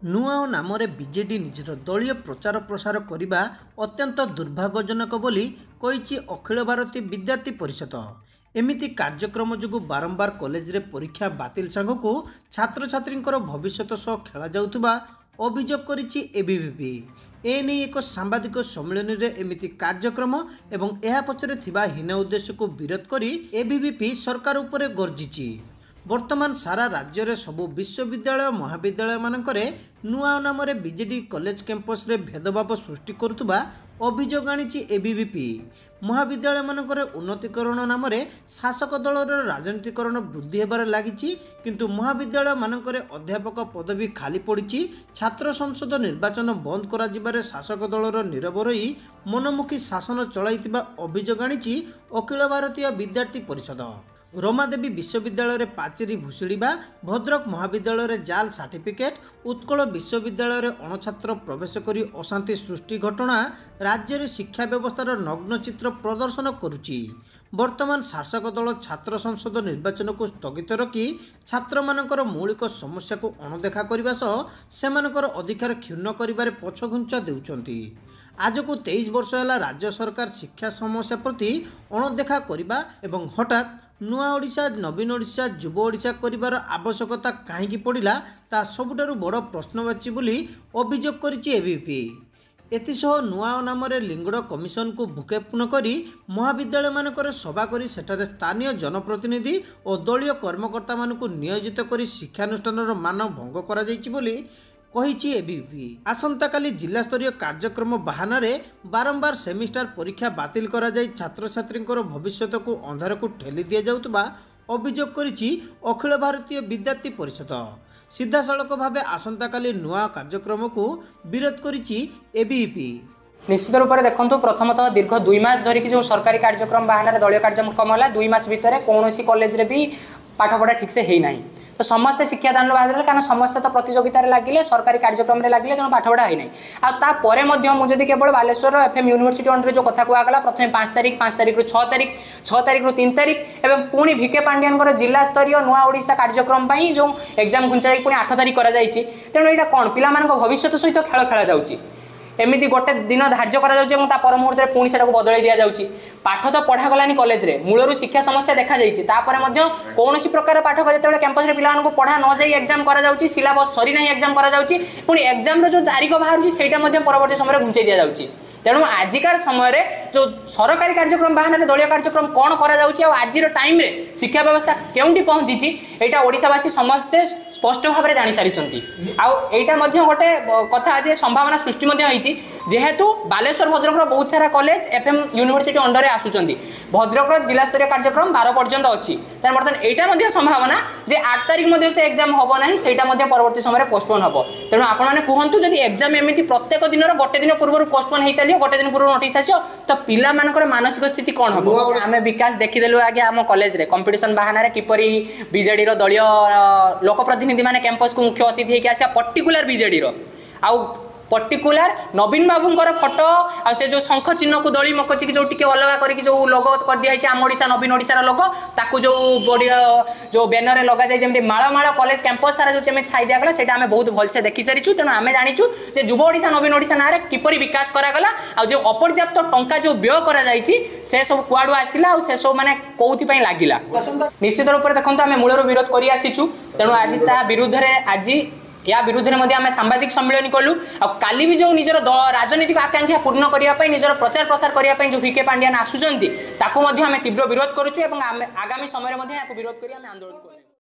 ନୂଆ ନାମରେ ବିଜେଡି ନିଜର ଦଳୀୟ ପ୍ରଚାର ପ୍ରସାର କରିବା ଅତ୍ୟନ୍ତ ଦୁର୍ଭାଗ୍ୟଜନକ ବୋଲି କହିଛି ଅଖିଳ ଭାରତୀୟ ବିଦ୍ୟାರ್ಥୀ ପରିଷଦ। ଏମିତି କାର୍ଯ୍ୟକ୍ରମ ଯୋଗୁଁ ବାରମ୍ବାର କଲେଜରେ ପରୀକ୍ଷା ବାତିଲ ସାଙ୍ଗକୁ ଛାତ୍ରଛାତ୍ରୀଙ୍କର ଭବିଷ୍ୟତ ସହ ଖେଳାଯାଉଥିବା ଅଭିଯୋଗ କରିଛି ଏବିଭିପି। ଏନେଇ ଏକ ସାମ୍ବାଦିକ ସମ୍ମିଳନୀରେ ଏମିତି କାର୍ଯ୍ୟକ୍ରମ ଏବଂ ଏହା ପଛରେ ଥିବା ହୀନ ଉଦ୍ଦେଶ୍ୟକୁ ବିରୋଧ କରି ଏବିଭିପି ସରକାର ଉପରେ ଗର୍ଜିଛି। ବର୍ତ୍ତମାନ ସାରା राज्य सबु विश्वविद्यालय महाविद्यालय मानकरे नुआ नाम बीजेडी कॉलेज कैंपस रे भेदभाव सृष्टि करुवा अभियोग आनी एबीवीपी। महाविद्यालय मानकरे उन्नतीकरण नाम शासक दलर राजनीतिकरण वृद्धि होबार लागिछि, किंतु महाविद्यालय मानकरे अध्यापक पदवी खाली पड़ी। छात्र संसद निर्वाचन बंद करा जिबारे शासक दलर नीरव रही मनमुखी शासन चलाइतिबा अभियोग आनी अखिल भारतीय विद्यार्थी परिषद। रमादेवी विश्वविद्यालय रे पाचेरी भुशुड़िबा, भद्रक महाविद्यालय रे जाल सर्टिफिकेट, उत्कल विश्वविद्यालय रे अणछात्र प्रवेश करी अशांति सृष्टि घटना राज्य रे शिक्षा व्यवस्थार नग्न चित्र प्रदर्शन करुची। वर्तमान शासक दल छात्र संसद निर्वाचन को स्थगित रखी छात्र मानकर मौलिक समस्या को अणदेखा करने सह सेमानकर अधिकार क्षुण्ण करिबारे पछघुंचा देउछंती। आज को 23 वर्ष है राज्य सरकार शिक्षा समस्या प्रति अणदेखा करने एवं हठात नुआ ओडिशा नवीन ओडिशा युव ओडिशा करिबार आवश्यकता काहेकि पड़िला ता सबुठारु बड़ प्रश्नवाची बोली अभियोग करिछि एबीवीपी। एतिसह नुआ नाम लिंगड़ कमिशन को भूकेपूर्ण करी महाविद्यालय मानकर सभा करी सेठारे स्थानीय जनप्रतिनिधि और दलीय कर्मकर्ता मानकु नियोजित करी शिक्षानुष्ठानर मान भंग करा जाइछि बोली कहिछि एबीवीपी। आसंता काली जिला स्तरीय कार्यक्रम बहाना रे बारंबार सेमिस्टर परीक्षा बातिल करा जाई छात्र छात्रींकर भविष्यत को अंधार को ठेली दिया जाउतबा अभियोग करिछि अखिल भारतीय विद्यार्थी परिषद। सीधा सड़क भाव आसंता काली नुआ कार्यक्रम को विरोध करिछि एबीवीपी। निश्चित रूप से देखो प्रथमतः दीर्घ 2 मास धरिकी जो सरकारी कार्यक्रम बहाना दलीय कार्यक्रम है 2 मास भितर कौन कॉलेज रे भी पाठ पढ़ा ठीक से है ना, तो समस्ते शिक्षादान बाहर कारण समस्त तो प्रतियोगित लगिले सरकारी कार्यक्रम लगिले तेणु पाठ पढ़ा है ना। आपर मुझे केवल बालेश्वर एफएम यूनिवर्सिटी अंडर जो कथा कहगला प्रथम 5 तारिख 5 तारिख 6 तारिख 6 तारिख 3 तारिख एवं पुणी भिके पांड्यान जिला स्तरीय नुआ ओडिशा कार्यक्रम जो एग्जाम घुंचाई पुणी 8 तारिख तेणु यहाँ कौन पिला भविष्य सहित खेल खेला जाऊँगी एमती गोटे दिन धार्य करा पर मुहूर्त में पुणी से बदल दि जाऊँगी। पाठ तो पढ़ा गलानी कॉलेज रे मूलर शिक्षा समस्या देखा जापर कौन प्रकार पाठ जो कैंपस पिला पढ़ा न जाए एग्जाम करा सिलेबस सरी ना एग्जाम करा पुणी एग्जाम जो तारीख बाहर से परवर्ती समय घुंचाई दि जाऊँगी। तेणु आजिकार समय जो सरकारी कार्यक्रम बहाना दलीय कार्यक्रम कौन करा आज टाइम रे शिक्षा व्यवस्था केउंटी पहुंची यहाँ ओडिशावासी समस्ते स्पष्ट भाव में जानी सारी आईटा गोटे कथा आज संभावना सृष्टि जेहेतु बालेश्वर भद्रक बहुत सारा कॉलेज एफएम यूनिवर्सिटी अंडर आसुचंदी भद्रक जिला स्तरीय कार्यक्रम 12 पर्यंत अच्छी बर्तमान यहाँ संभावना जे 8 तारिख से एग्जाम हम ना से परवर्ती समय पोस्टपोन हम। तेणु आपने कहतु जदि एग्जाम एमती प्रत्येक दिन गोटे दिन पूर्व पोस्टपोन हो चलिए गोटे दिन पूर्व नोटिस आसो तो पिला मानकर मानसिक स्थिति कौन हम। आम विकास देखीदेलु आगे आम कॉलेज रे कंपटीशन बहाना किपरि बीजेडी दलीय लोकप्रतिनिधि माने कैंपस को मुख्य अतिथि होकर आसा पर्टिकुलर बीजेडी आउ पर्टिकुलर नवीन बाबूंकर फोटो आ से जो शंख चिन्ह को दली मकचिक जो टिके अलग करके जो लोगो कर दिया है आम ओडिशा नवीन ओडिशार लोगो ताकू जो बॉडी जो बैनर लगा जाए जमी माଳ माଳ कॉलेज कैंपस सारा जो सेमती छाई दिगला से आम बहुत भलसे देखी सारी। तेणु आम जाचु युव ओडिशा नवीन ओडिशा ना किपरि विकास करागला आ जो अपर्याप्त टंका जो व्यय करा से सब कुआडू आसला से सब माने कौथि लागिला। निश्चित रूप से देखो आम मूलर विरोध कर आसीचु। तेणु आज ता विरुद्ध आज या विरुद्ध में आम सांबादिक सम्मेलन कलु काली भी जो निजर राजनीतिक आकांक्षा पूर्ण करने निजर प्रचार प्रसार करने जो भिके पांड्यान आसुचंती ताकू आम तीव्र विरोध करुचु आगामी समय विरोध कर आंदोलन करूँ।